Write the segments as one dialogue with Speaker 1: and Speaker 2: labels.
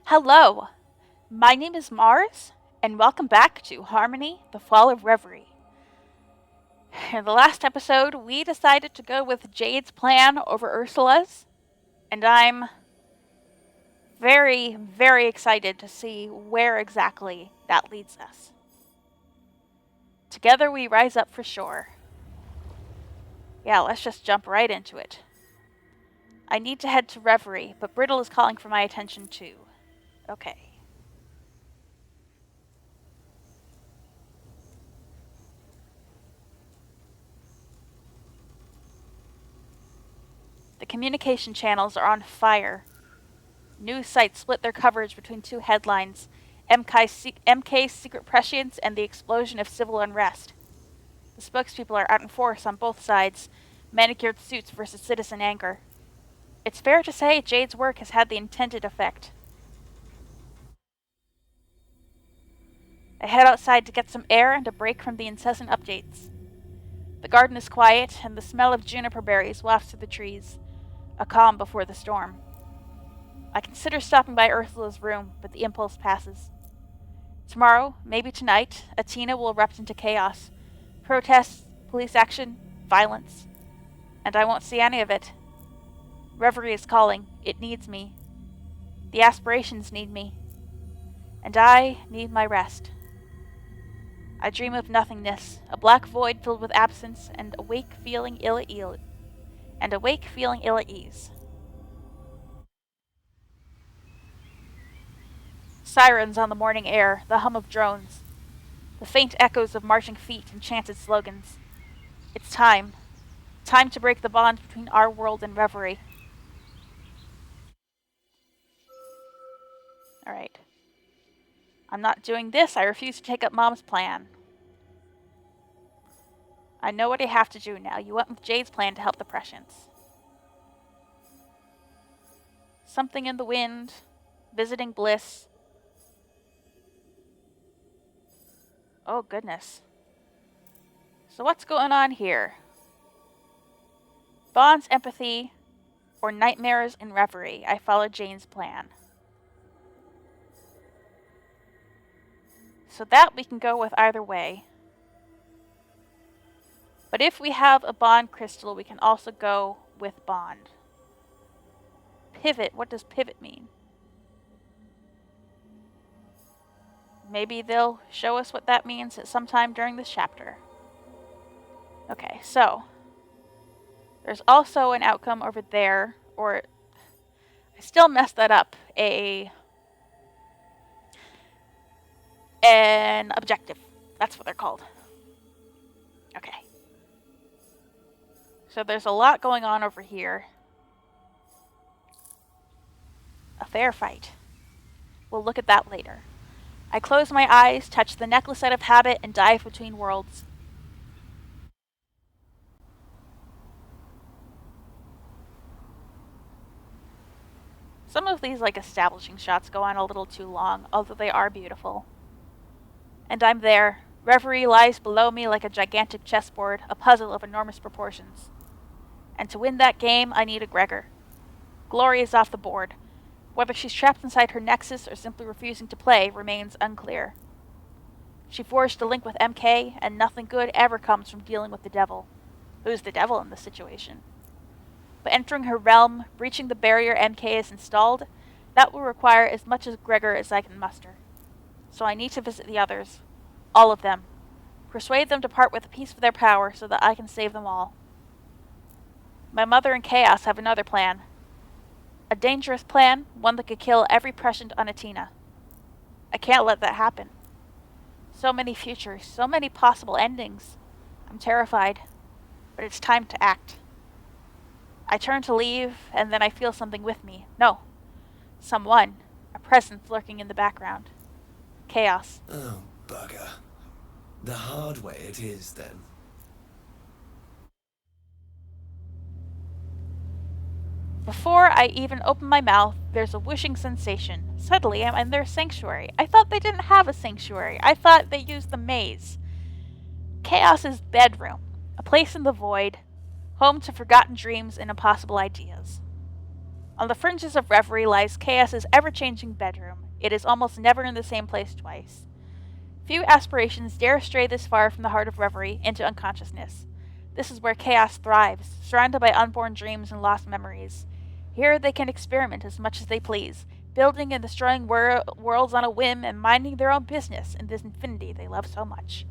Speaker 1: Hello, my name is Mars, and welcome back to Harmony, the Fall of Reverie. In the last episode, we decided to go with Jade's plan over Ursula's, and I'm very, very excited to see where exactly that leads us. Together we rise up for shore. Yeah, let's just jump right into it. I need to head to Reverie, but Brittle is calling for my attention too. Okay. The communication channels are on fire. News sites split their coverage between two headlines: MK's secret prescience and the explosion of civil unrest. The spokespeople are out in force on both sides, manicured suits versus citizen anger. It's fair to say Jade's work has had the intended effect. I head outside to get some air and a break from the incessant updates. The garden is quiet, and the smell of juniper berries wafts through the trees, a calm before the storm. I consider stopping by Ursula's room, but the impulse passes. Tomorrow, maybe tonight, Atina will erupt into chaos. Protests, police action, violence. And I won't see any of it. Reverie is calling. It needs me. The aspirations need me. And I need my rest. I dream of nothingness, a black void filled with absence, and awake feeling ill at ease. Sirens on the morning air, the hum of drones, the faint echoes of marching feet and chanted slogans. It's time. Time to break the bond between our world and Reverie. Alright. I'm not doing this. I refuse to take up Mom's plan. I know what I have to do now. You went with Jade's plan to help the Prescients. Something in the wind. Visiting bliss. Oh, goodness. So what's going on here? Bonds, empathy, or nightmares in Reverie. I followed Jane's plan. So that we can go with either way. But if we have a bond crystal, we can also go with bond. Pivot. What does pivot mean? Maybe they'll show us what that means at some time during this chapter. Okay, so there's also an outcome over there, or I still messed that up. An objective. That's what they're called. Okay. So there's a lot going on over here. A fair fight. We'll look at that later. I close my eyes, touch the necklace out of habit, and dive between worlds. Some of these establishing shots go on a little too long, although they are beautiful. And I'm there. Reverie lies below me like a gigantic chessboard, a puzzle of enormous proportions. And to win that game, I need a Gregor. Glory is off the board. Whether she's trapped inside her nexus or simply refusing to play remains unclear. She forged a link with MK, and nothing good ever comes from dealing with the devil. Who's the devil in this situation? But entering her realm, breaching the barrier MK has installed, that will require as much as Gregor as I can muster. So I need to visit the others. All of them. Persuade them to part with a piece of their power so that I can save them all. My mother and Chaos have another plan. A dangerous plan, one that could kill every prescient on Atina. I can't let that happen. So many futures, so many possible endings. I'm terrified, but it's time to act. I turn to leave, and then I feel something with me. No, someone, a presence lurking in the background. Chaos.
Speaker 2: Oh, bugger. The hard way it is, then.
Speaker 1: Before I even open my mouth, there's a whooshing sensation. Suddenly, I'm in their sanctuary. I thought they didn't have a sanctuary. I thought they used the maze. Chaos's bedroom, a place in the void, home to forgotten dreams and impossible ideas. On the fringes of Reverie lies Chaos's ever-changing bedroom. It is almost never in the same place twice. Few aspirations dare stray this far from the heart of Reverie into unconsciousness. This is where Chaos thrives, surrounded by unborn dreams and lost memories. Here they can experiment as much as they please, building and destroying worlds on a whim and minding their own business in this infinity they love so much.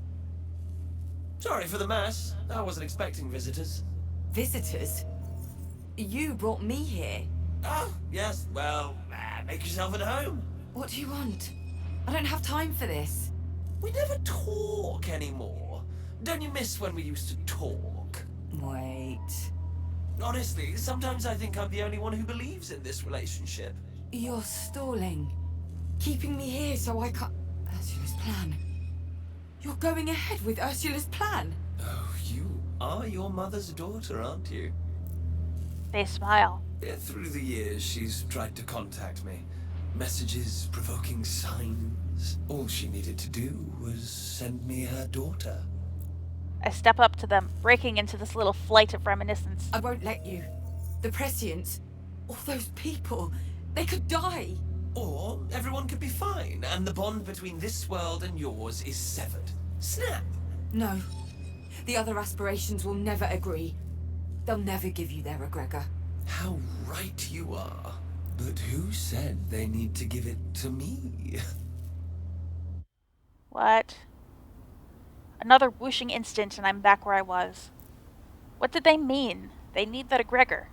Speaker 2: Sorry for the mess. I wasn't expecting visitors.
Speaker 3: Visitors? You brought me here.
Speaker 2: Oh, yes, well, make yourself at home.
Speaker 3: What do you want? I don't have time for this.
Speaker 2: We never talk anymore. Don't you miss when we used to talk?
Speaker 3: Wait.
Speaker 2: Honestly, sometimes I think I'm the only one who believes in this relationship.
Speaker 3: You're stalling. Keeping me here so I can't... Ursula's plan. You're going ahead with Ursula's plan.
Speaker 2: Oh, you are your mother's daughter, aren't you?
Speaker 1: They smile.
Speaker 2: Through the years, she's tried to contact me. Messages, provoking signs. All she needed to do was send me her daughter.
Speaker 1: I step up to them, breaking into this little flight of reminiscence.
Speaker 3: I won't let you. The prescience, all those people, they could die.
Speaker 2: Or everyone could be fine, and the bond between this world and yours is severed. Snap!
Speaker 3: No. The other aspirations will never agree. They'll never give you their egregor.
Speaker 2: How right you are. But who said they need to give it to me?
Speaker 1: What? Another whooshing instant and I'm back where I was. What did they mean? They need that egregor.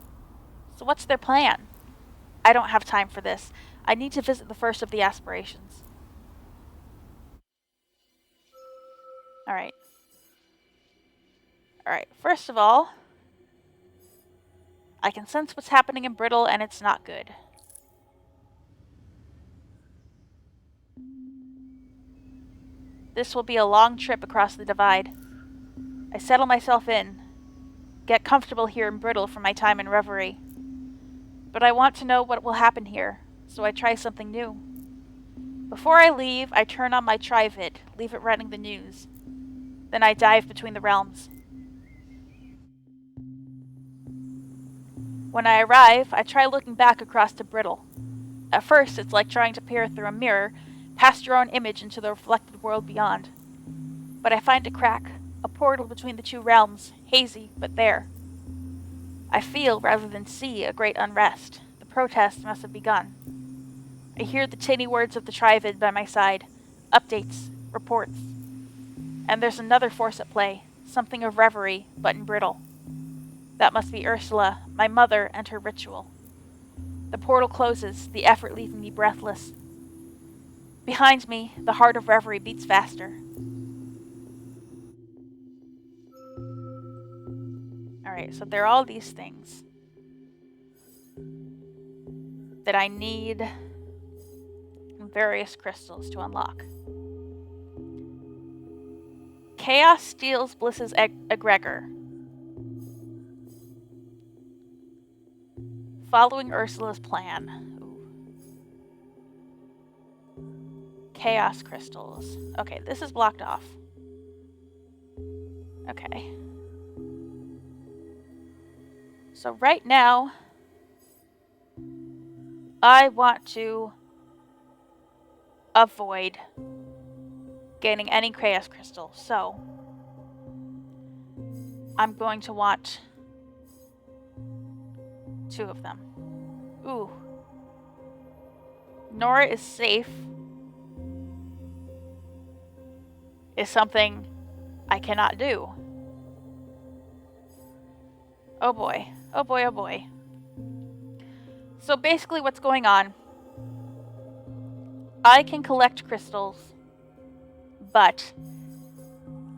Speaker 1: So what's their plan? I don't have time for this. I need to visit the first of the aspirations. Alright. Alright, first of all, I can sense what's happening in Brittle and it's not good. This will be a long trip across the divide. I settle myself in, get comfortable here in Brittle from my time in Reverie. But I want to know what will happen here, so I try something new. Before I leave, I turn on my tri-vid, leave it running the news. Then I dive between the realms. When I arrive, I try looking back across to Brittle. At first, it's like trying to peer through a mirror, past your own image into the reflected world beyond. But I find a crack, a portal between the two realms, hazy, but there. I feel, rather than see, a great unrest. The protest must have begun. I hear the tinny words of the tri-vid by my side. Updates, reports. And there's another force at play, something of Reverie, but in Brittle. That must be Ursula, my mother, and her ritual. The portal closes, the effort leaving me breathless. Behind me, the heart of Reverie beats faster. Alright, so there are all these things that I need various crystals to unlock. Chaos steals Bliss's egregor. Following Ursula's plan. Ooh. Chaos crystals. Okay, this is blocked off. Okay. So right now, I want to avoid gaining any chaos crystal. So I'm going to want 2 of them. Ooh. Nora is safe. Is something I cannot do. Oh boy. Oh boy, oh boy. So basically what's going on, I can collect crystals, but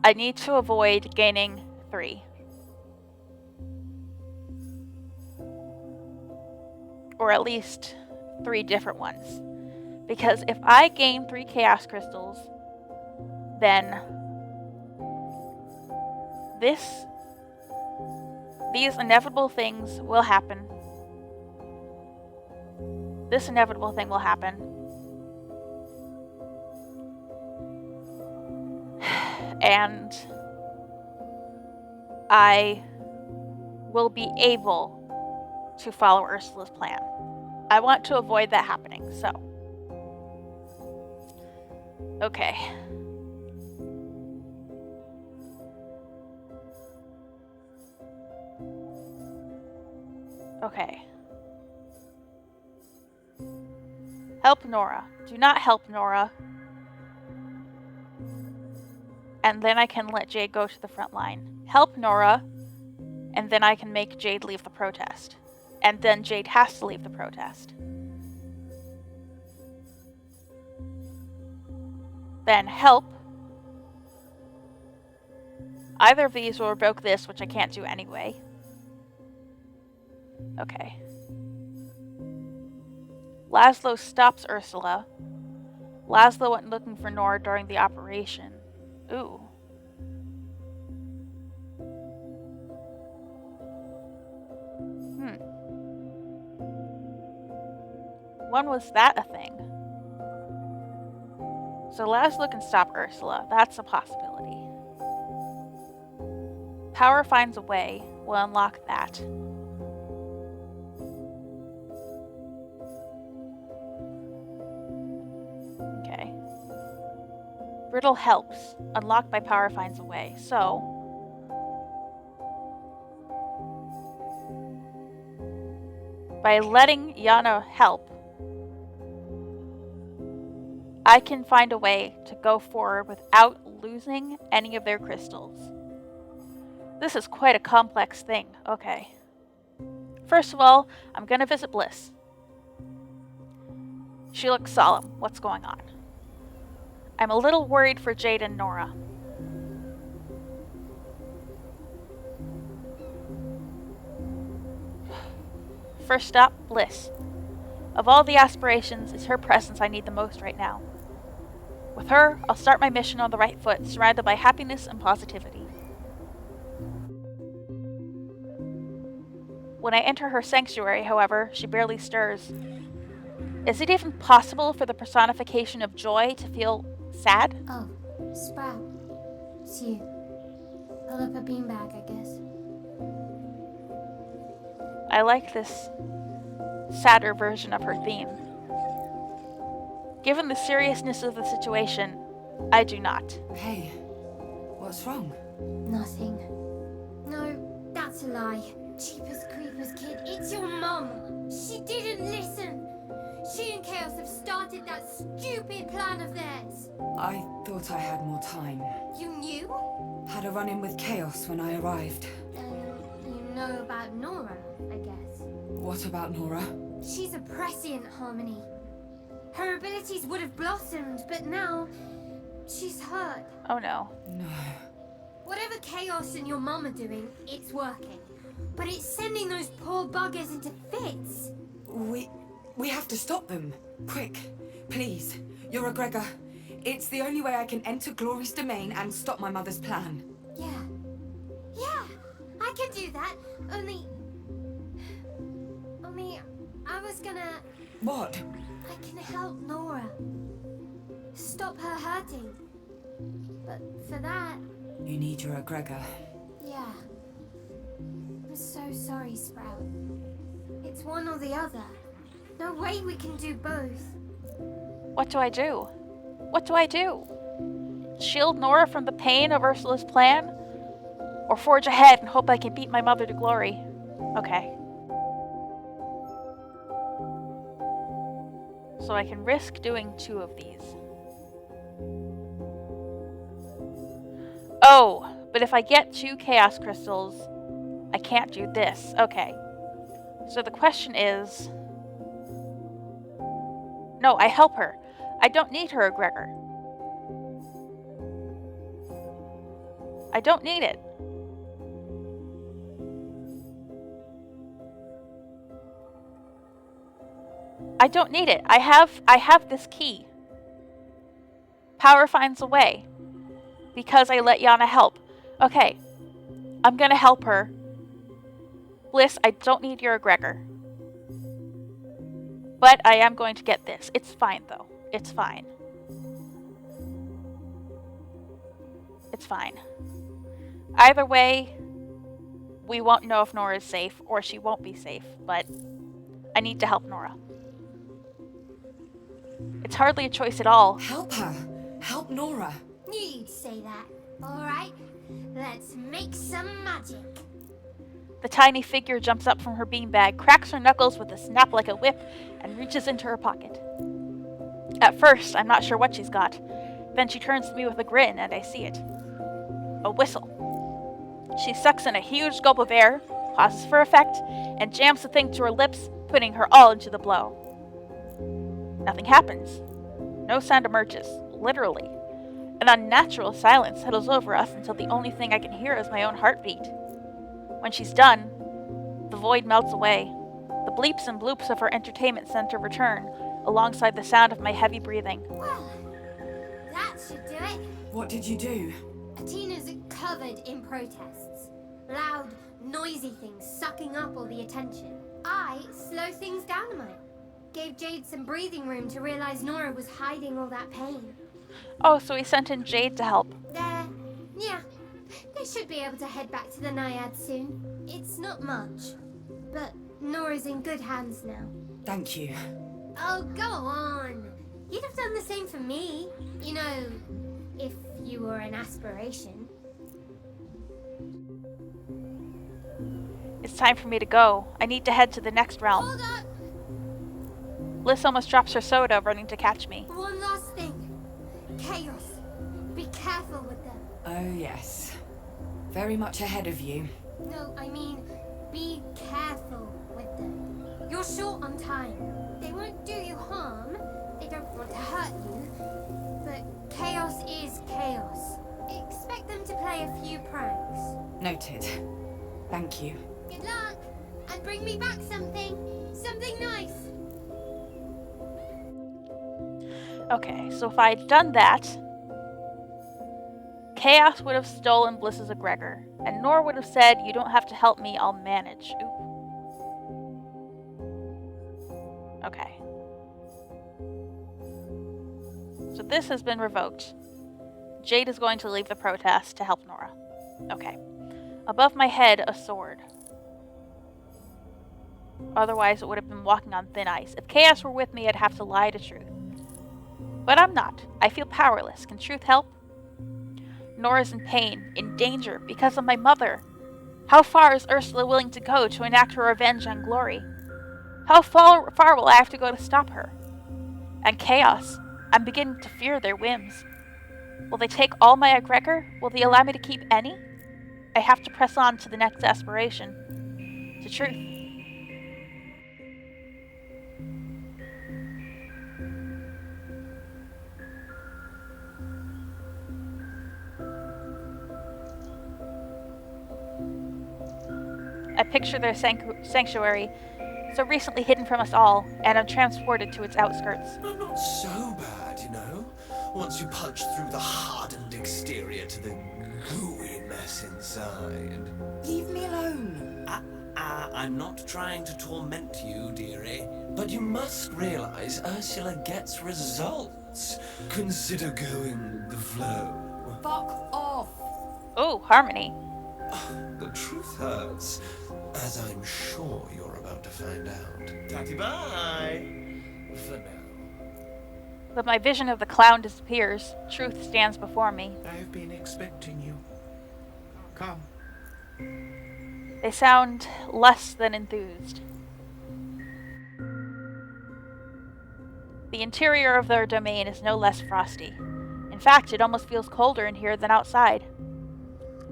Speaker 1: I need to avoid gaining 3. Or at least 3 different ones. Because if I gain 3 chaos crystals, then these inevitable things will happen. This inevitable thing will happen. And I will be able to follow Ursula's plan. I want to avoid that happening, so. Okay. Okay. Help Nora. Do not help Nora. And then I can let Jade go to the front line. Help Nora, and then I can make Jade leave the protest. And then Jade has to leave the protest. Then help. Either of these will revoke this, which I can't do anyway. Okay. Laszlo stops Ursula. Laszlo went looking for Nora during the operation. Ooh. When was that a thing? So Laszlo can stop Ursula. That's a possibility. Power finds a way. We'll unlock that. Okay. Brittle helps. Unlocked by power finds a way. So, by letting Yana help, I can find a way to go forward without losing any of their crystals. This is quite a complex thing. Okay. First of all, I'm gonna visit Bliss. She looks solemn. What's going on? I'm a little worried for Jade and Nora. First stop, Bliss. Of all the aspirations, it's her presence I need the most right now. With her, I'll start my mission on the right foot, surrounded by happiness and positivity. When I enter her sanctuary, however, she barely stirs. Is it even possible for the personification of joy to feel sad?
Speaker 4: Oh, Sprout. It's you. Pull up a beanbag, I guess.
Speaker 1: I like this sadder version of her theme. Given the seriousness of the situation, I do not.
Speaker 3: Hey, what's wrong?
Speaker 4: Nothing. No, that's a lie. Jeepers creepers, kid. It's your mum. She didn't listen. She and Chaos have started that stupid plan of theirs.
Speaker 3: I thought I had more time.
Speaker 4: You knew?
Speaker 3: Had a run-in with Chaos when I arrived.
Speaker 4: You know about Nora, I guess.
Speaker 3: What about Nora?
Speaker 4: She's a prescient Harmony. Her abilities would have blossomed, but now she's hurt.
Speaker 1: Oh no.
Speaker 3: No.
Speaker 4: Whatever Chaos and your mum are doing, it's working. But it's sending those poor buggers into fits.
Speaker 3: We have to stop them. Quick, please. You're a Gregor. It's the only way I can enter Glory's domain and stop my mother's plan.
Speaker 4: Yeah, I can do that. Only I was gonna...
Speaker 3: What?
Speaker 4: I can help Nora. Stop her hurting. But for that...
Speaker 3: You need your Gregor.
Speaker 4: Yeah. I'm so sorry, Sprout. It's one or the other. No way we can do both.
Speaker 1: What do I do? What do I do? Shield Nora from the pain of Ursula's plan? Or forge ahead and hope I can beat my mother to glory? Okay. So I can risk doing 2 of these. Oh, but if I get 2 Chaos Crystals, I can't do this. Okay. So the question is... No, I help her. I don't need her egregor. I don't need it. I don't need it. I have this key. Power finds a way. Because I let Yana help. Okay. I'm gonna help her. Bliss, I don't need your egregor. But I am going to get this. It's fine, though. It's fine. It's fine. Either way, we won't know if Nora is safe, or she won't be safe, but I need to help Nora. It's hardly a choice at all.
Speaker 3: Help her. Help Nora.
Speaker 4: Knew you'd say that. Alright, let's make some magic.
Speaker 1: The tiny figure jumps up from her beanbag, cracks her knuckles with a snap like a whip, and reaches into her pocket. At first, I'm not sure what she's got. Then she turns to me with a grin, and I see it. A whistle. She sucks in a huge gulp of air, pauses for effect, and jams the thing to her lips, putting her all into the blow. Nothing happens. No sound emerges, literally. An unnatural silence settles over us until the only thing I can hear is my own heartbeat. When she's done, the void melts away. The bleeps and bloops of her entertainment center return, alongside the sound of my heavy breathing.
Speaker 4: Well, that should do it.
Speaker 3: What did you do?
Speaker 4: Atina's covered in protests. Loud, noisy things sucking up all the attention. I slow things down a mite. Gave Jade some breathing room to realize Nora was hiding all that pain.
Speaker 1: Oh, so he sent in Jade to help.
Speaker 4: Yeah. They should be able to head back to the Naiad soon. It's not much, but Nora's in good hands now.
Speaker 3: Thank you.
Speaker 4: Oh, go on. You'd have done the same for me. You know, if you were an aspiration.
Speaker 1: It's time for me to go. I need to head to the next realm.
Speaker 4: Hold up!
Speaker 1: Liz almost drops her soda, running to catch me.
Speaker 4: One last thing. Chaos. Be careful with them.
Speaker 3: Oh, yes. Very much ahead of you.
Speaker 4: No, I mean, be careful with them. You're short on time. They won't do you harm. They don't want to hurt you. But chaos is chaos. Expect them to play a few pranks.
Speaker 3: Noted. Thank you.
Speaker 4: Good luck. And bring me back something. Something nice.
Speaker 1: Okay, so if I'd done that, Chaos would have stolen Bliss's egregor, and Nora would have said, "You don't have to help me, I'll manage." Ooh. Okay. So this has been revoked. Jade is going to leave the protest to help Nora. Okay. Above my head, a sword. Otherwise, it would have been walking on thin ice. If Chaos were with me, I'd have to lie to Truth. But I'm not. I feel powerless. Can Truth help? Nora's in pain, in danger, because of my mother. How far is Ursula willing to go to enact her revenge on Glory? How far will I have to go to stop her? And Chaos. I'm beginning to fear their whims. Will they take all my egregor? Will they allow me to keep any? I have to press on to the next aspiration. To Truth. I picture their sanctuary, so recently hidden from us all, and I'm transported to its outskirts.
Speaker 2: Not so bad, you know. Once you punch through the hardened exterior to the gooey mess inside.
Speaker 3: Leave me alone.
Speaker 2: I'm not trying to torment you, dearie. But you must realize Ursula gets results. Consider going the flow.
Speaker 3: Fuck off.
Speaker 1: Oh, Harmony.
Speaker 2: The truth hurts, as I'm sure you're about to find out. Tatty bye! For now.
Speaker 1: But my vision of the clown disappears. Truth stands before me.
Speaker 5: I've been expecting you. Come.
Speaker 1: They sound less than enthused. The interior of their domain is no less frosty. In fact, it almost feels colder in here than outside.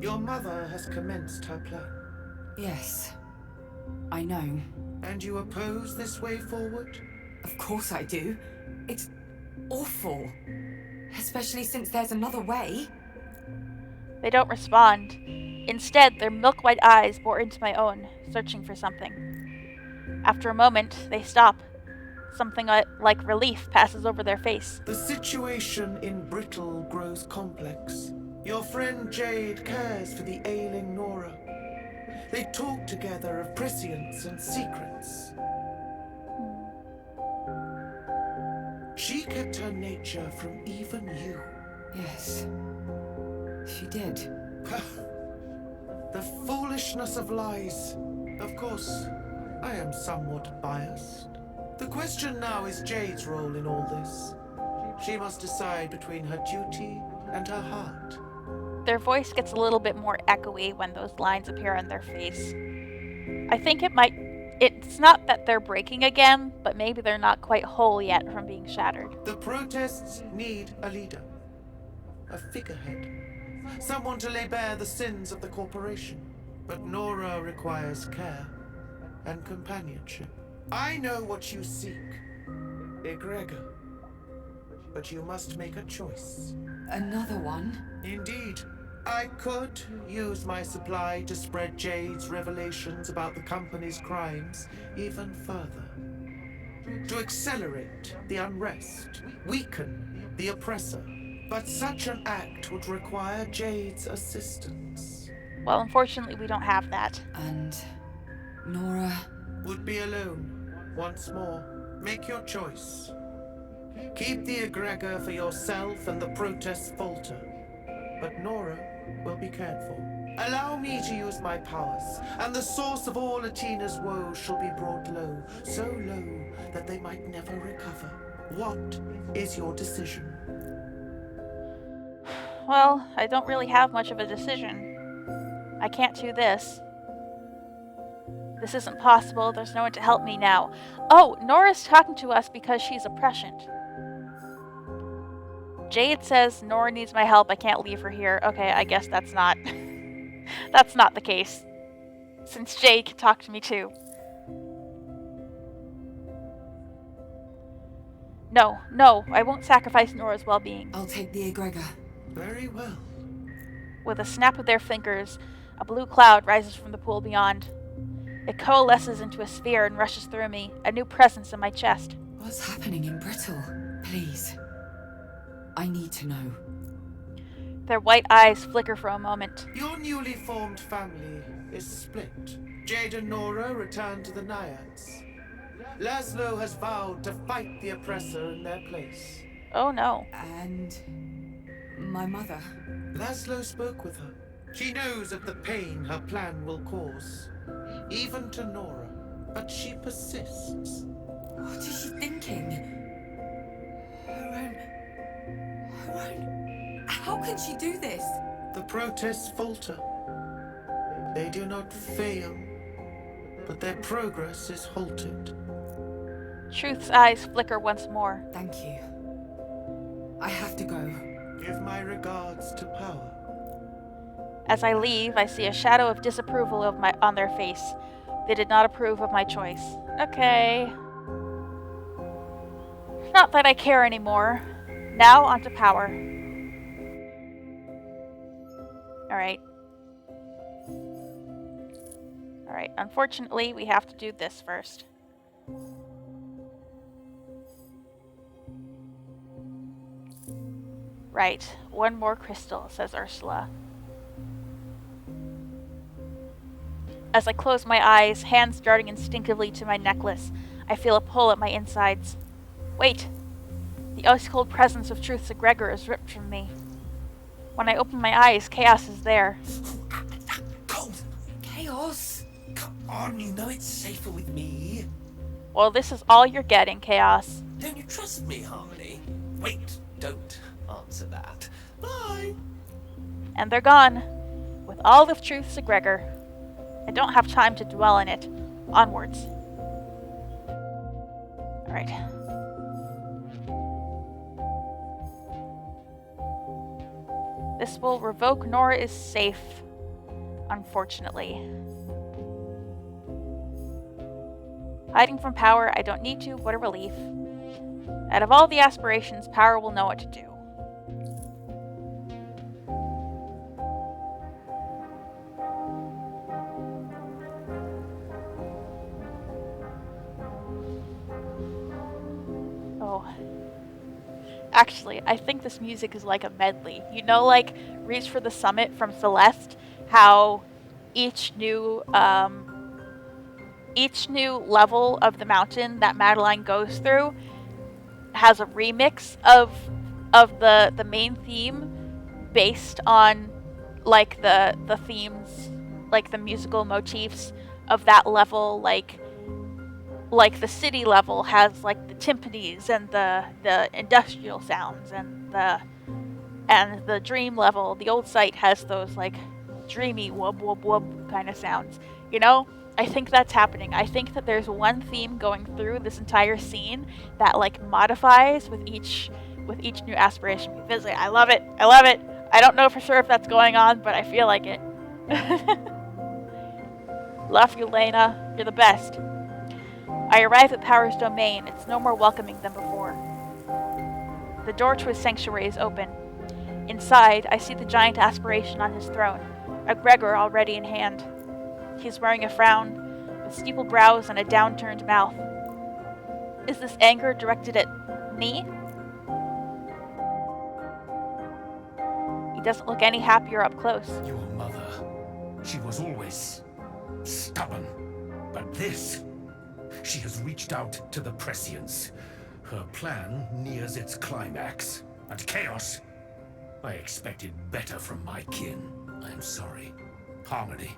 Speaker 5: Your mother has commenced her plan.
Speaker 3: Yes. I know.
Speaker 5: And you oppose this way forward?
Speaker 3: Of course I do. It's awful. Especially since there's another way.
Speaker 1: They don't respond. Instead, their milk-white eyes bore into my own, searching for something. After a moment, they stop. Something like relief passes over their face.
Speaker 5: The situation in Brittle grows complex. Your friend Jade cares for the ailing Nora. They talk together of prescience and secrets. She kept her nature from even you.
Speaker 3: Yes. She did.
Speaker 5: The foolishness of lies. Of course, I am somewhat biased. The question now is Jade's role in all this. She must decide between her duty and her heart.
Speaker 1: Their voice gets a little bit more echoey when those lines appear on their face. I think it's not that they're breaking again, but maybe they're not quite whole yet from being shattered.
Speaker 5: The protests need a leader, a figurehead, someone to lay bare the sins of the corporation. But Nora requires care and companionship. I know what you seek, Egregor, but you must make a choice.
Speaker 3: Another one?
Speaker 5: Indeed. I could use my supply to spread Jade's revelations about the company's crimes even further. To accelerate the unrest, weaken the oppressor. But such an act would require Jade's assistance.
Speaker 1: Well, unfortunately, we don't have that.
Speaker 3: And Nora?
Speaker 5: Would be alone once more. Make your choice. Keep the egregor for yourself and the protests falter. But Nora will be cared for. Allow me to use my powers, and the source of all Atina's woes shall be brought low, so low that they might never recover. What is your decision?
Speaker 1: Well, I don't really have much of a decision. I can't do this. This isn't possible. There's no one to help me now. Oh, Nora's talking to us because she's a prescient. Jade says Nora needs my help. I can't leave her here. Okay, I guess that's not that's not the case. Since Jade can talk to me too. No, I won't sacrifice Nora's well-being.
Speaker 3: I'll take the egregor.
Speaker 5: Very well.
Speaker 1: With a snap of their fingers, a blue cloud rises from the pool beyond. It coalesces into a sphere and rushes through me, a new presence in my chest.
Speaker 3: What's happening in Brittle? Please. I need to know.
Speaker 1: Their white eyes flicker for a moment.
Speaker 5: Your newly formed family is split. Jade and Nora return to the Naiads. Laszlo has vowed to fight the oppressor in their place.
Speaker 1: Oh no.
Speaker 3: And my mother.
Speaker 5: Laszlo spoke with her. She knows of the pain her plan will cause, even to Nora, but she persists.
Speaker 3: What is she thinking? Her own... How can she do this?
Speaker 5: The protests falter. They do not fail, but their progress is halted.
Speaker 1: Truth's eyes flicker once more.
Speaker 3: Thank you. I have to go.
Speaker 5: Give my regards to Power.
Speaker 1: As I leave, I see a shadow of disapproval on their face. They did not approve of my choice. Okay. Not that I care anymore. Now onto Power. Alright. Alright, unfortunately, we have to do this first. Right, one more crystal, says Ursula. As I close my eyes, hands darting instinctively to my necklace, I feel a pull at my insides. Wait! The ice-cold presence of Truth's egregor is ripped from me. When I open my eyes, chaos is there.
Speaker 2: Cold!
Speaker 3: Chaos?
Speaker 2: Come on, you know it's safer with me.
Speaker 1: Well, this is all you're getting, Chaos.
Speaker 2: Don't you trust me, Harmony? Wait, don't answer that. Bye!
Speaker 1: And they're gone, with all of Truth's egregor. I don't have time to dwell on it. Onwards. Alright. This will revoke Nora is safe, unfortunately. Hiding from Power, I don't need to, what a relief. Out of all the aspirations, Power will know what to do. Oh. Actually, I think this music is like a medley. You know, like Reach for the Summit from Celeste, how each new level of the mountain that Madeline goes through has a remix of the main theme based on like the themes, like the musical motifs of that level, like like the city level has like the timpanis and the industrial sounds, and the dream level, the old site, has those like dreamy wub wub wub kind of sounds. You know, I think that's happening. I think that there's one theme going through this entire scene that like modifies with each new aspiration we visit. I love it. I love it. I don't know for sure if that's going on, but I feel like it. Love you, Lena. You're the best. I arrive at Power's domain. It's no more welcoming than before. The door to his sanctuary is open. Inside, I see the giant aspiration on his throne, a Gregor already in hand. He's wearing a frown, with steepled brows and a downturned mouth. Is this anger directed at me? He doesn't look any happier up close.
Speaker 6: Your mother, she was always stubborn. But this, she has reached out to the Prescience. Her plan nears its climax. And chaos, I expected better from my kin. I'm sorry. Harmony,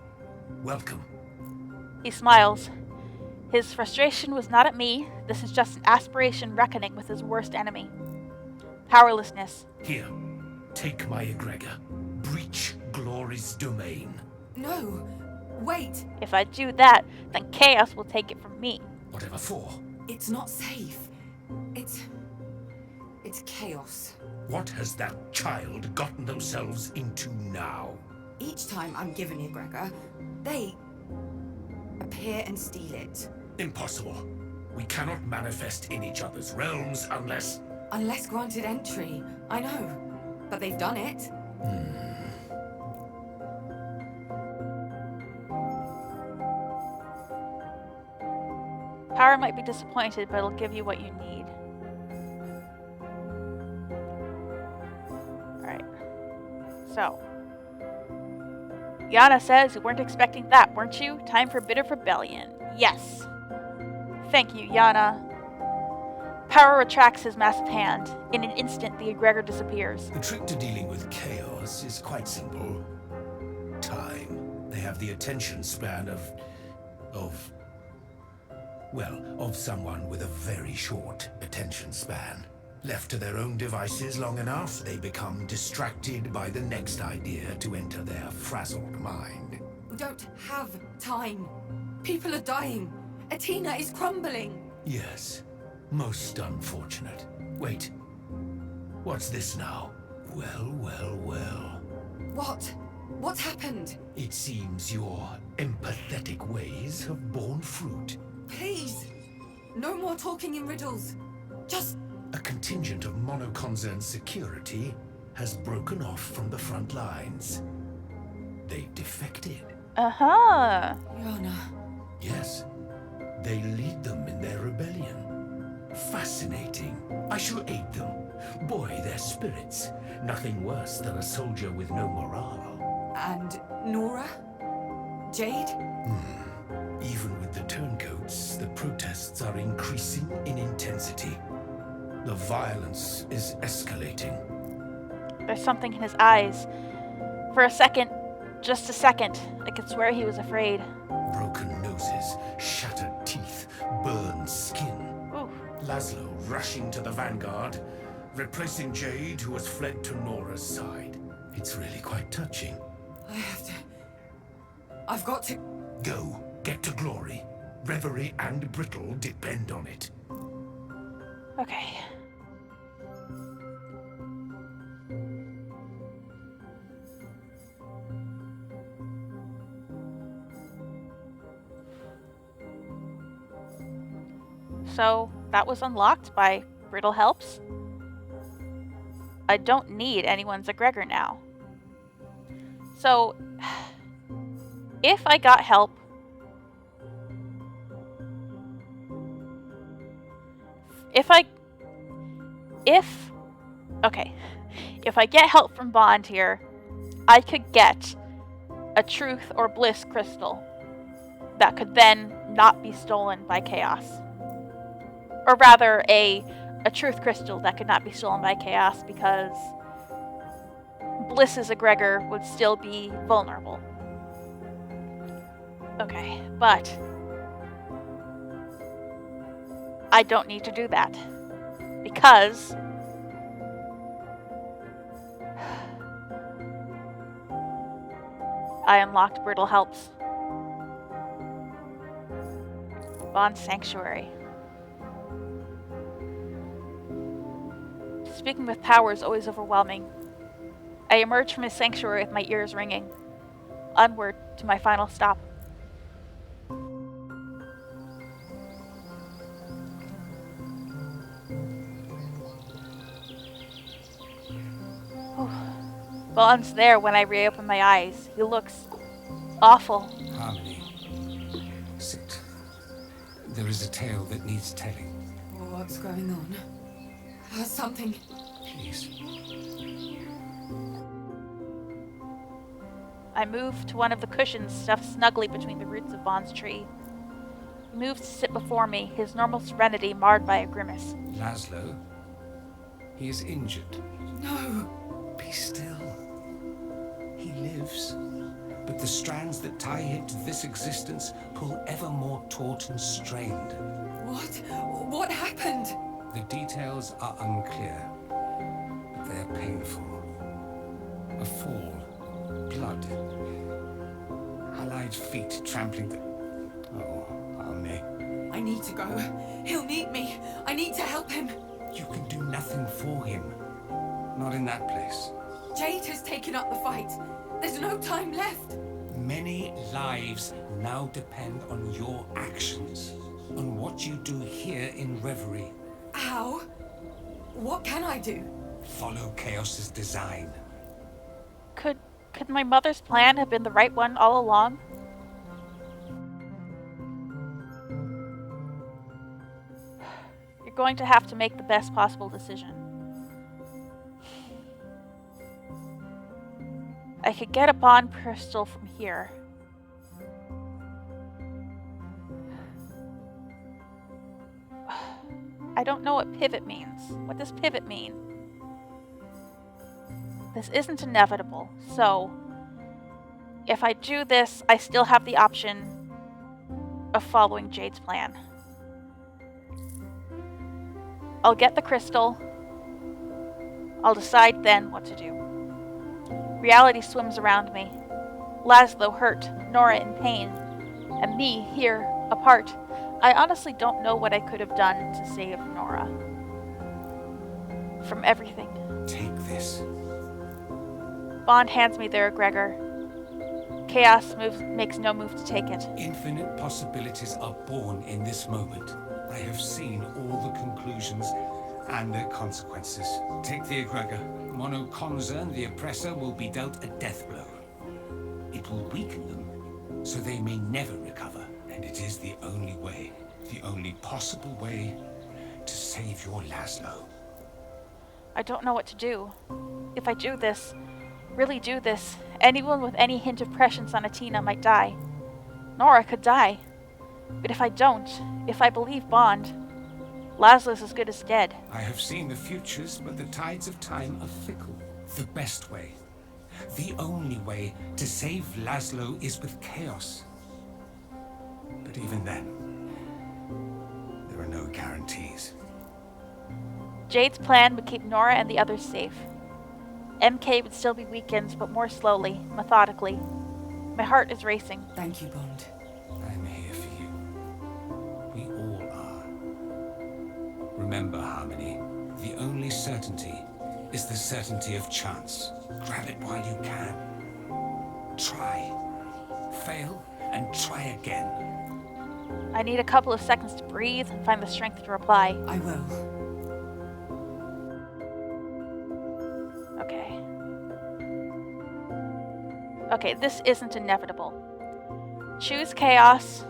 Speaker 6: welcome.
Speaker 1: He smiles. His frustration was not at me. This is just an aspiration reckoning with his worst enemy. Powerlessness.
Speaker 6: Here, take my egregor. Breach Glory's domain.
Speaker 3: No, wait.
Speaker 1: If I do that, then chaos will take it from me.
Speaker 6: Whatever for?
Speaker 3: It's not safe. It's chaos.
Speaker 6: What has that child gotten themselves into now?
Speaker 3: Each time I'm given egregor, they appear and steal it.
Speaker 6: Impossible. We cannot manifest in each other's realms unless...
Speaker 3: Unless granted entry. I know. But they've done it.
Speaker 1: Power might be disappointed, but it'll give you what you need. Alright. So. Yana says you weren't expecting that, weren't you? Time for a bit of rebellion. Yes. Thank you, Yana. Power retracts his massive hand. In an instant, the egregor disappears.
Speaker 6: The trick to dealing with chaos is quite simple. Time. They have the attention span of someone with a very short attention span. Left to their own devices long enough, they become distracted by the next idea to enter their frazzled mind.
Speaker 3: We don't have time. People are dying. Athena is crumbling.
Speaker 6: Yes, most unfortunate. Wait, what's this now? Well, well, well.
Speaker 3: What? What's happened?
Speaker 6: It seems your empathetic ways have borne fruit.
Speaker 3: Please. No more talking in riddles. Just...
Speaker 6: A contingent of monoconcern security has broken off from the front lines. They've defected.
Speaker 1: Uh-huh.
Speaker 3: Yana.
Speaker 6: Yes, they lead them in their rebellion. Fascinating. I shall aid them. Buoy their spirits. Nothing worse than a soldier with no morale.
Speaker 3: And Nora? Jade?
Speaker 6: Even with the turncoats, the protests are increasing in intensity. The violence is escalating.
Speaker 1: There's something in his eyes. For a second, just a second, I could swear he was afraid.
Speaker 6: Broken noses, shattered teeth, burned skin.
Speaker 1: Ooh.
Speaker 6: Laszlo rushing to the vanguard, replacing Jade, who has fled to Nora's side. It's really quite touching.
Speaker 3: I've got to...
Speaker 6: Go, get to Glory. Reverie and Brittle depend on it.
Speaker 1: Okay. So, that was unlocked by Brittle Helps. I don't need anyone's egregor now. So, if I got help... If I get help from Bond here, I could get a truth or bliss crystal that could then not be stolen by chaos. Or rather, a truth crystal that could not be stolen by chaos because Bliss's egregor would still be vulnerable. Okay, but I don't need to do that. Because I unlocked Brittle Helps. Bond Sanctuary. Speaking with power is always overwhelming. I emerge from his sanctuary with my ears ringing. Onward to my final stop. Bond's there when I reopen my eyes. He looks awful.
Speaker 2: Harmony. Sit. There is a tale that needs telling.
Speaker 3: What's going on? Something.
Speaker 2: Please.
Speaker 1: I move to one of the cushions stuffed snugly between the roots of Bond's tree. He moves to sit before me, his normal serenity marred by a grimace.
Speaker 2: Laszlo. He is injured.
Speaker 3: No.
Speaker 2: Be still. He lives. But the strands that tie him to this existence pull ever more taut and strained.
Speaker 3: What? What happened?
Speaker 2: The details are unclear, but they are painful. A fall. Blood. Allied feet trampling the... Oh, Harmony.
Speaker 3: I need to go. He'll need me. I need to help him.
Speaker 2: You can do nothing for him. Not in that place.
Speaker 3: Jade has taken up the fight. There's no time left.
Speaker 2: Many lives now depend on your actions, on what you do here in Reverie.
Speaker 3: How? What can I do?
Speaker 2: Follow Chaos's design.
Speaker 1: Could my mother's plan have been the right one all along? You're going to have to make the best possible decision. I could get a bond crystal from here. I don't know what pivot means. What does pivot mean? This isn't inevitable, so if I do this, I still have the option of following Jade's plan. I'll get the crystal. I'll decide then what to do. Reality swims around me. Laszlo hurt, Nora in pain, and me here, apart. I honestly don't know what I could have done to save Nora. From everything.
Speaker 2: Take this.
Speaker 1: Bond hands me their egregor. Chaos makes no move to take it.
Speaker 2: Infinite possibilities are born in this moment. I have seen all the conclusions and their consequences. Take the egregor. Mono Concern, the oppressor, will be dealt a death blow. It will weaken them, so they may never recover. And it is the only way, the only possible way, to save your Laszlo.
Speaker 1: I don't know what to do. If I do this, really do this, anyone with any hint of prescience on Atina might die. Nora could die. But if I don't, if I believe Bond, Laszlo's as good as dead.
Speaker 2: I have seen the futures, but the tides of time are fickle. The best way, the only way to save Laszlo is with Chaos. But even then, there are no guarantees.
Speaker 1: Jade's plan would keep Nora and the others safe. MK would still be weakened, but more slowly, methodically. My heart is racing.
Speaker 3: Thank you, Bond.
Speaker 2: I'm here for you. We all are. Remember, Harmony, the only certainty is the certainty of chance. Grab it while you can. Try. Fail, and try again.
Speaker 1: I need a couple of seconds to breathe and find the strength to reply.
Speaker 3: I will.
Speaker 1: Okay. Okay, this isn't inevitable. Choose Chaos.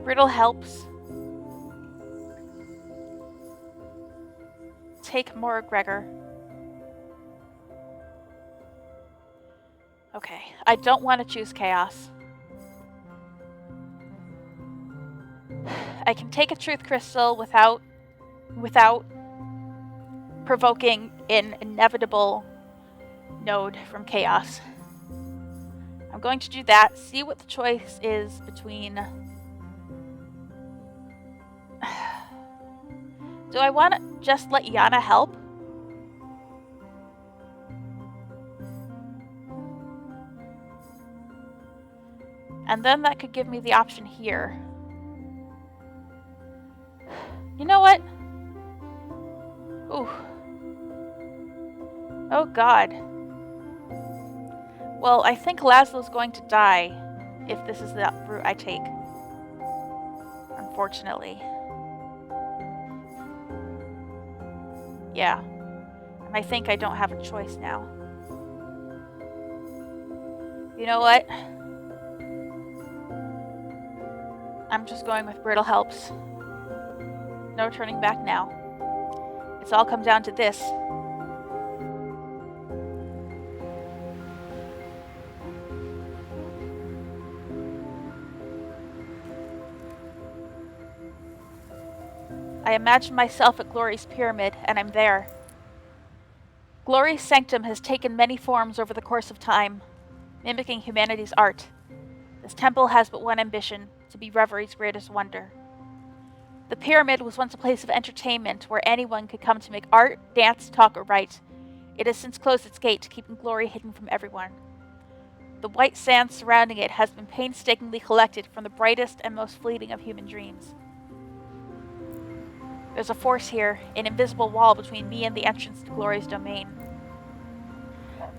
Speaker 1: Brittle helps. Take more Gregor. Okay, I don't want to choose Chaos. I can take a truth crystal without provoking an inevitable node from Chaos. I'm going to do that, see what the choice is between... Do I want to just let Yana help? And then that could give me the option here. You know what? Ooh. Oh god. Well, I think Laszlo's going to die if this is the route I take. Unfortunately. Yeah. And I think I don't have a choice now. You know what? I'm just going with brittle helps. No turning back now. It's all come down to this. I imagine myself at Glory's pyramid, and I'm there. Glory's sanctum has taken many forms over the course of time, mimicking humanity's art. This temple has but one ambition, to be Reverie's greatest wonder. The pyramid was once a place of entertainment where anyone could come to make art, dance, talk, or write. It has since closed its gate, keeping Glory hidden from everyone. The white sand surrounding it has been painstakingly collected from the brightest and most fleeting of human dreams. There's a force here, an invisible wall between me and the entrance to Glory's domain.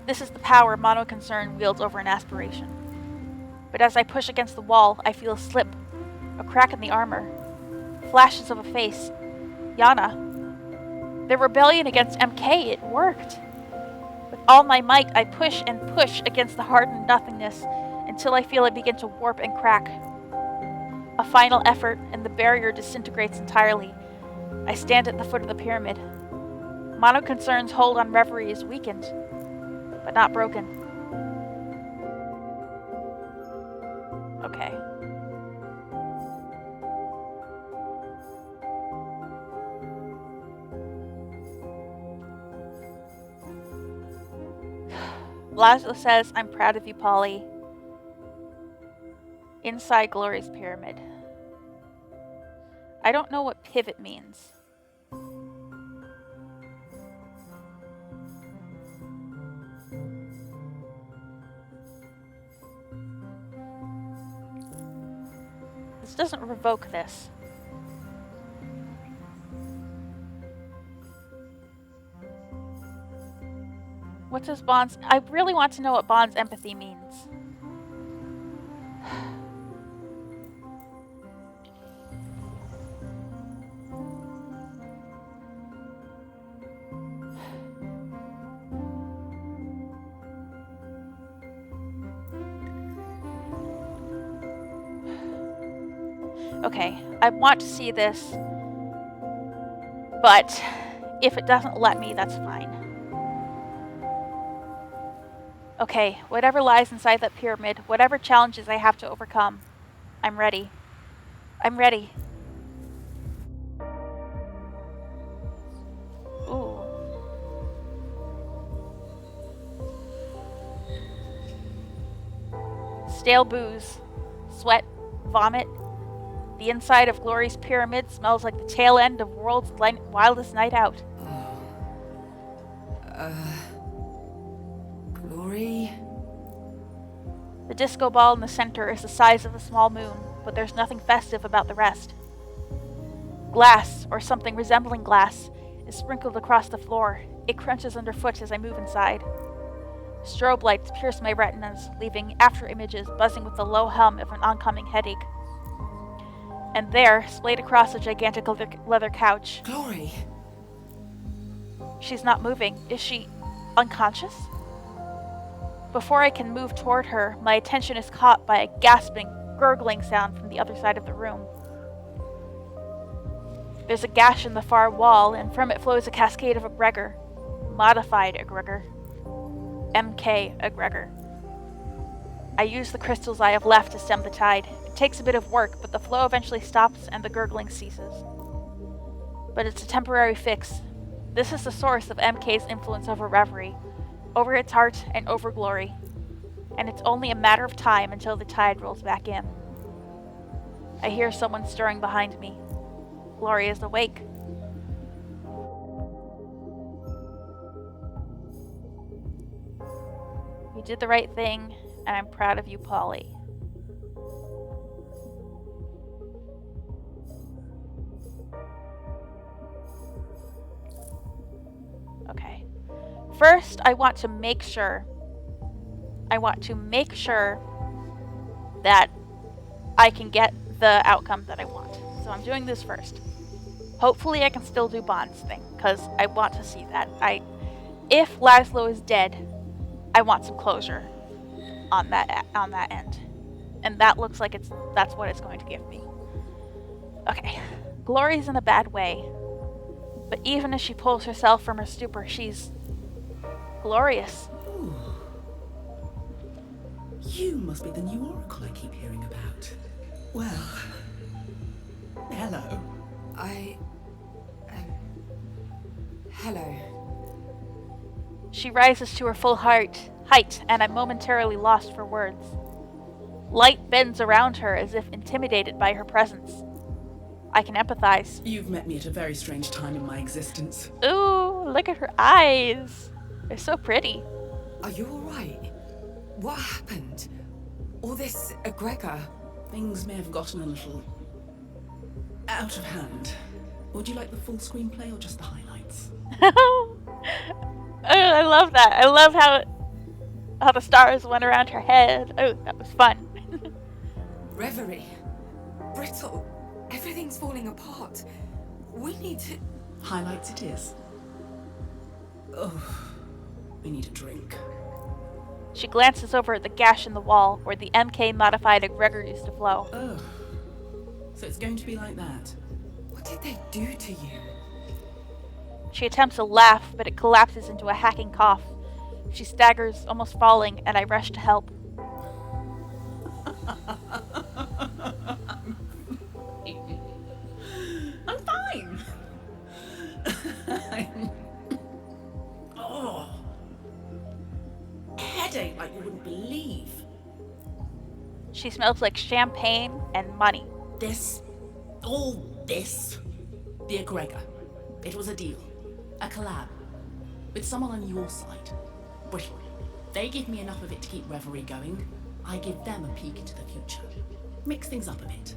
Speaker 1: This is the power Mono-Concern wields over an aspiration. But as I push against the wall, I feel a slip, a crack in the armor, flashes of a face. Yana. Their rebellion against MK, it worked. With all my might, I push and push against the hardened nothingness until I feel it begin to warp and crack. A final effort, and the barrier disintegrates entirely. I stand at the foot of the pyramid. Mono-Concern's hold on Reverie is weakened, but not broken. Okay. Laszlo says, I'm proud of you, Polly. Inside Glory's pyramid. I don't know what pivot means. This doesn't revoke this. What does Bond's... I really want to know what Bond's empathy means. Okay, I want to see this, but if it doesn't let me, that's fine. Okay, whatever lies inside that pyramid, whatever challenges I have to overcome, I'm ready. I'm ready. Ooh. Stale booze, sweat, vomit. The inside of Glory's pyramid smells like the tail end of world's wildest night out.
Speaker 3: Glory?
Speaker 1: The disco ball in the center is the size of a small moon, but there's nothing festive about the rest. Glass, or something resembling glass, is sprinkled across the floor. It crunches underfoot as I move inside. Strobe lights pierce my retinas, leaving after images buzzing with the low hum of an oncoming headache. And there, splayed across a gigantic leather couch.
Speaker 3: Glory!
Speaker 1: She's not moving. Is she unconscious? Before I can move toward her, my attention is caught by a gasping, gurgling sound from the other side of the room. There's a gash in the far wall, and from it flows a cascade of egregor. Modified egregor. MK egregor. I use the crystals I have left to stem the tide. It takes a bit of work, but the flow eventually stops and the gurgling ceases. But it's a temporary fix. This is the source of MK's influence over Reverie, over its heart and over Glory. and it's only a matter of time until the tide rolls back in. I hear someone stirring behind me. Glory is awake. You did the right thing, and I'm proud of you, Polly. Okay. First, I want to make sure that I can get the outcome that I want. So I'm doing this first. Hopefully I can still do Bond's thing, because I want to see that. If Laszlo is dead, I want some closure on that end. And that looks like that's what it's going to give me. Okay. Glory's in a bad way. But even as she pulls herself from her stupor, she's glorious.
Speaker 7: Ooh. You must be the new oracle I keep hearing about. Well, hello.
Speaker 3: Hello.
Speaker 1: She rises to her full height, and I'm momentarily lost for words. Light bends around her as if intimidated by her presence. I can empathize.
Speaker 7: You've met me at a very strange time in my existence.
Speaker 1: Ooh, look at her eyes. They're so pretty.
Speaker 3: Are you alright? What happened? All this egregor?
Speaker 7: Things may have gotten a little out of hand. Would you like the full screenplay or just the highlights?
Speaker 1: Oh, I love that. I love how the stars went around her head. Oh, that was fun.
Speaker 3: Reverie. Brittle. Everything's falling apart. We need to...
Speaker 7: Highlights it is. Oh, we need a drink.
Speaker 1: She glances over at the gash in the wall where the MK-modified egregor used to flow.
Speaker 7: Oh, so it's going to be like that.
Speaker 3: What did they do to you?
Speaker 1: She attempts a laugh, but it collapses into a hacking cough. She staggers, almost falling, and I rush to help.
Speaker 7: I'm fine. Oh, headache like you wouldn't believe.
Speaker 1: She smells like champagne and money.
Speaker 7: All this, the egregor. It was a deal, a collab, with someone on your side. Brittle. They give me enough of it to keep Reverie going. I give them a peek into the future. Mix things up a bit.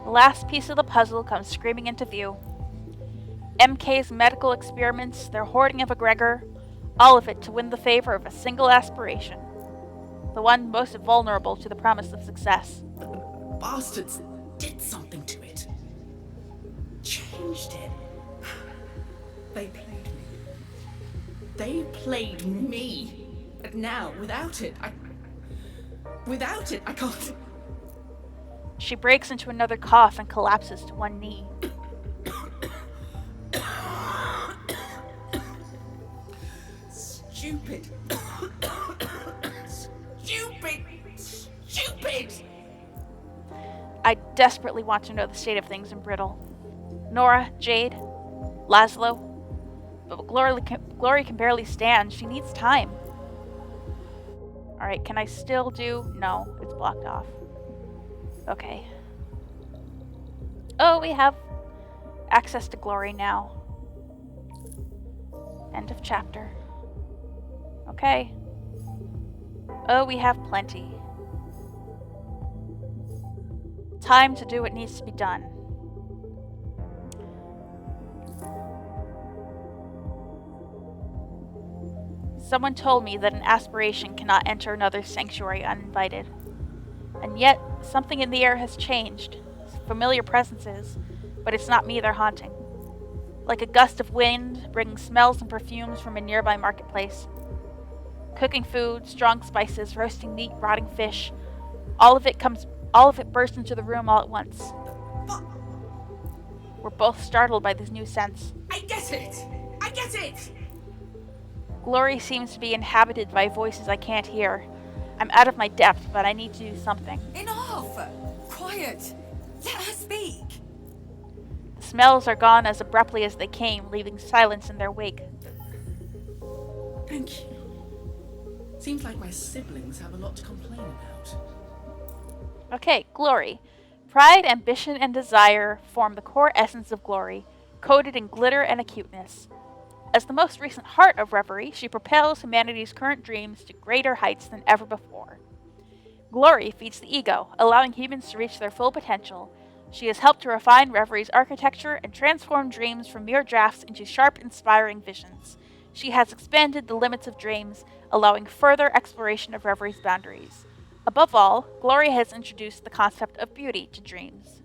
Speaker 1: The last piece of the puzzle comes screaming into view. MK's medical experiments, their hoarding of egregor, all of it to win the favor of a single aspiration. The one most vulnerable to the promise of success.
Speaker 7: But the bastards did something to it. Changed it. They played me. They played me. But now, without it, I can't...
Speaker 1: She breaks into another cough and collapses to one knee.
Speaker 7: Stupid. Stupid.
Speaker 1: I desperately want to know the state of things in Brittle. Nora, Jade, Laszlo. But Glory can barely stand. She needs time. Alright, can I still do... No, it's blocked off. Okay. Oh, we have access to Glory now. End of chapter. Okay. Oh, we have plenty. Time to do what needs to be done. Someone told me that an aspiration cannot enter another sanctuary uninvited. And yet, something in the air has changed. Familiar presences, but it's not me they're haunting. Like a gust of wind, bringing smells and perfumes from a nearby marketplace. Cooking food, strong spices, roasting meat, rotting fish. All of it bursts into the room all at once. We're both startled by this new sense.
Speaker 7: I get it!
Speaker 1: Glory seems to be inhabited by voices I can't hear. I'm out of my depth, but I need to do something.
Speaker 3: Enough! Quiet! Let her speak!
Speaker 1: The smells are gone as abruptly as they came, leaving silence in their wake.
Speaker 7: Thank you. Seems like my siblings have a lot to complain about.
Speaker 1: Okay, glory. Pride, ambition, and desire form the core essence of glory, coated in glitter and acuteness. As the most recent heart of Reverie, she propels humanity's current dreams to greater heights than ever before. Glory feeds the ego, allowing humans to reach their full potential. She has helped to refine Reverie's architecture and transform dreams from mere drafts into sharp, inspiring visions. She has expanded the limits of dreams, allowing further exploration of Reverie's boundaries. Above all, Glory has introduced the concept of beauty to dreams.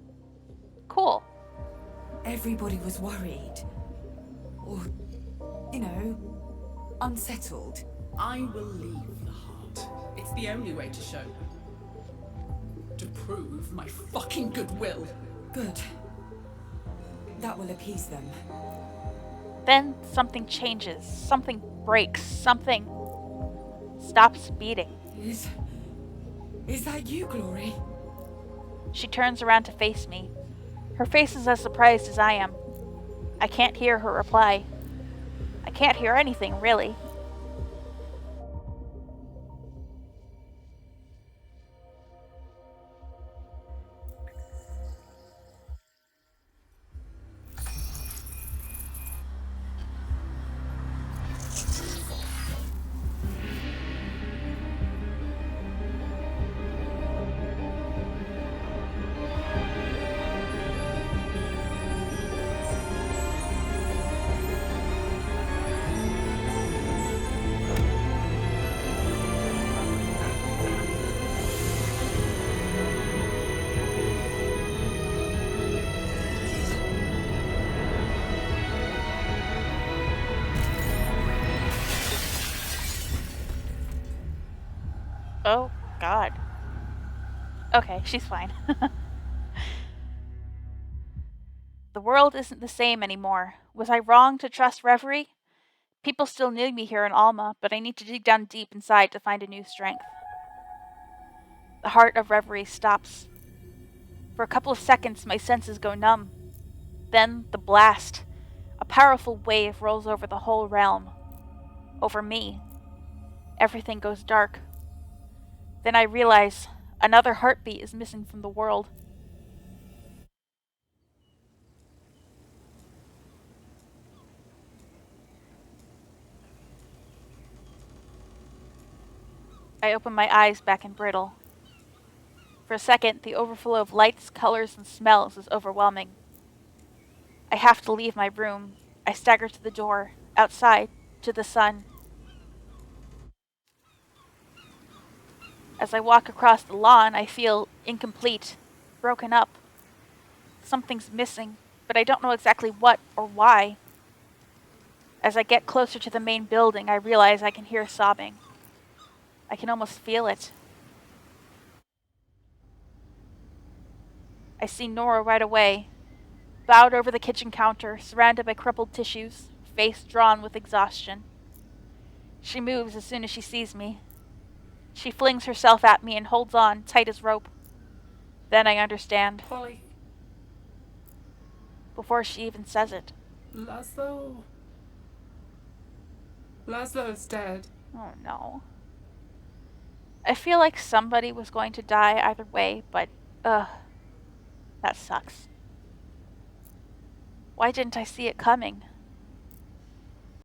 Speaker 1: Cool.
Speaker 3: Everybody was worried. Or, unsettled.
Speaker 7: I will leave the heart. It's the only way to show. To prove my fucking goodwill.
Speaker 3: Good. That will appease them.
Speaker 1: Then something changes, something breaks, something stops beating.
Speaker 3: Is that you, Glory?
Speaker 1: She turns around to face me. Her face is as surprised as I am. I can't hear her reply. I can't hear anything, really. Oh, God. Okay, she's fine. The world isn't the same anymore. Was I wrong to trust Reverie? People still need me here in Alma, but I need to dig down deep inside to find a new strength. The heart of Reverie stops. For a couple of seconds, my senses go numb. Then, the blast. A powerful wave rolls over the whole realm. Over me. Everything goes dark. Then I realize another heartbeat is missing from the world. I open my eyes back in brittle. For a second, the overflow of lights, colors, and smells is overwhelming. I have to leave my room. I stagger to the door, outside, to the sun. As I walk across the lawn, I feel incomplete, broken up. Something's missing, but I don't know exactly what or why. As I get closer to the main building, I realize I can hear sobbing. I can almost feel it. I see Nora right away, bowed over the kitchen counter, surrounded by crumpled tissues, face drawn with exhaustion. She moves as soon as she sees me. She flings herself at me and holds on, tight as rope. Then I understand.
Speaker 8: Polly,
Speaker 1: Before she even says it.
Speaker 8: Laszlo's dead.
Speaker 1: Oh no. I feel like somebody was going to die either way, but, that sucks. Why didn't I see it coming?